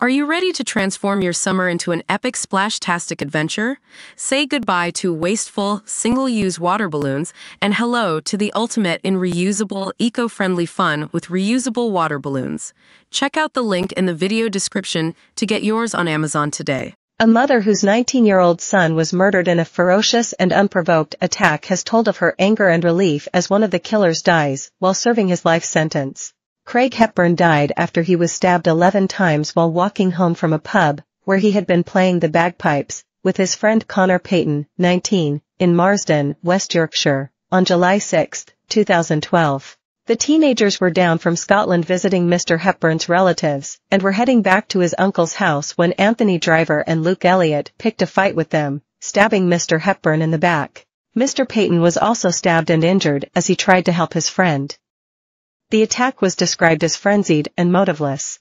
Are you ready to transform your summer into an epic splash-tastic adventure? Say goodbye to wasteful, single-use water balloons and hello to the ultimate in reusable, eco-friendly fun with reusable water balloons. Check out the link in the video description to get yours on Amazon today. A mother whose 19-year-old son was murdered in a ferocious and unprovoked attack has told of her anger and relief as one of the killers dies while serving his life sentence. Craig Hepburn died after he was stabbed 11 times while walking home from a pub, where he had been playing the bagpipes, with his friend Connor Payton, 19, in Marsden, West Yorkshire, on July 6, 2012. The teenagers were down from Scotland visiting Mr. Hepburn's relatives, and were heading back to his uncle's house when Anthony Driver and Luke Elliott picked a fight with them, stabbing Mr. Hepburn in the back. Mr. Payton was also stabbed and injured as he tried to help his friend. The attack was described as frenzied and motiveless.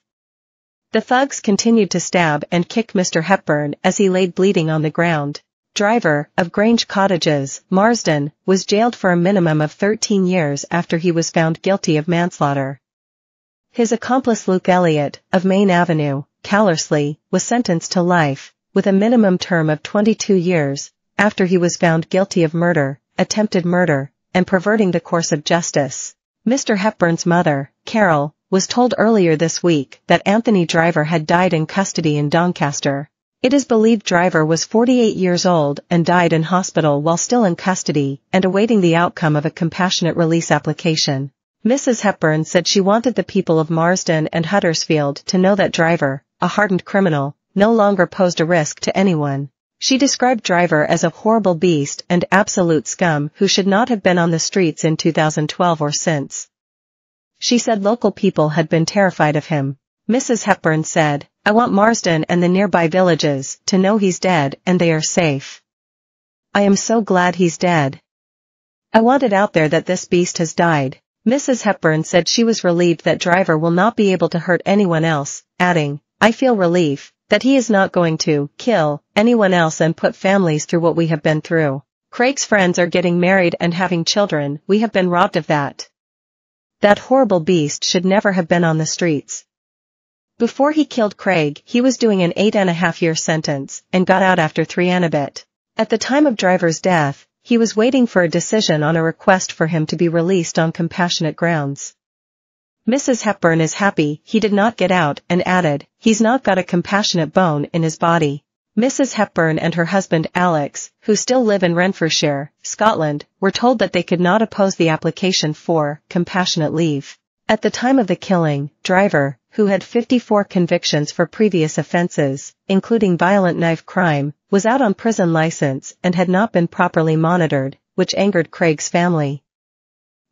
The thugs continued to stab and kick Mr. Hepburn as he laid bleeding on the ground. Driver, of Grange Cottages, Marsden, was jailed for a minimum of 13 years after he was found guilty of manslaughter. His accomplice Luke Elliott, of Main Avenue, Callersley, was sentenced to life, with a minimum term of 22 years, after he was found guilty of murder, attempted murder, and perverting the course of justice. Mr. Hepburn's mother, Carol, was told earlier this week that Anthony Driver had died in custody in Doncaster. It is believed Driver was 48 years old and died in hospital while still in custody and awaiting the outcome of a compassionate release application. Mrs. Hepburn said she wanted the people of Marsden and Huddersfield to know that Driver, a hardened criminal, no longer posed a risk to anyone. She described Driver as a horrible beast and absolute scum who should not have been on the streets in 2012 or since. She said local people had been terrified of him. Mrs. Hepburn said, "I want Marsden and the nearby villages to know he's dead and they are safe. I am so glad he's dead. I want it out there that this beast has died." Mrs. Hepburn said she was relieved that Driver will not be able to hurt anyone else, adding, "I feel relief that he is not going to kill anyone else and put families through what we have been through. Craig's friends are getting married and having children. We have been robbed of that. That horrible beast should never have been on the streets." Before he killed Craig, he was doing an 8.5-year sentence and got out after 3 and a bit. At the time of Driver's death, he was waiting for a decision on a request for him to be released on compassionate grounds. Mrs. Hepburn is happy he did not get out and added, "He's not got a compassionate bone in his body." Mrs. Hepburn and her husband Alex, who still live in Renfrewshire, Scotland, were told that they could not oppose the application for compassionate leave. At the time of the killing, Driver, who had 54 convictions for previous offences, including violent knife crime, was out on prison license and had not been properly monitored, which angered Craig's family.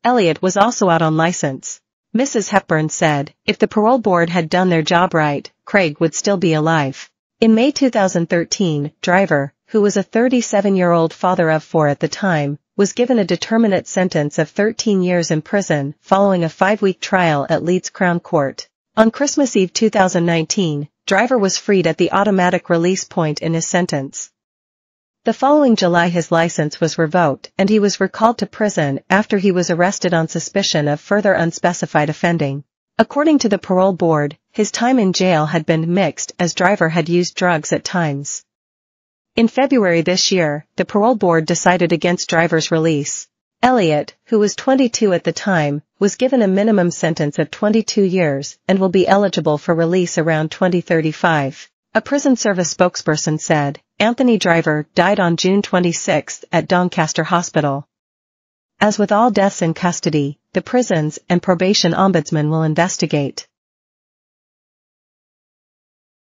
Elliott was also out on license. Mrs. Hepburn said, "If the parole board had done their job right, Craig would still be alive." In May 2013, Driver, who was a 37-year-old father of 4 at the time, was given a determinate sentence of 13 years in prison following a 5-week trial at Leeds Crown Court. On Christmas Eve 2019, Driver was freed at the automatic release point in his sentence. The following July his license was revoked and he was recalled to prison after he was arrested on suspicion of further unspecified offending. According to the parole board, his time in jail had been mixed as Driver had used drugs at times. In February this year, the parole board decided against Driver's release. Elliott, who was 22 at the time, was given a minimum sentence of 22 years and will be eligible for release around 2035. A prison service spokesperson said, Anthony Driver died on June 26 at Doncaster Hospital. As with all deaths in custody, the prisons and probation ombudsman will investigate.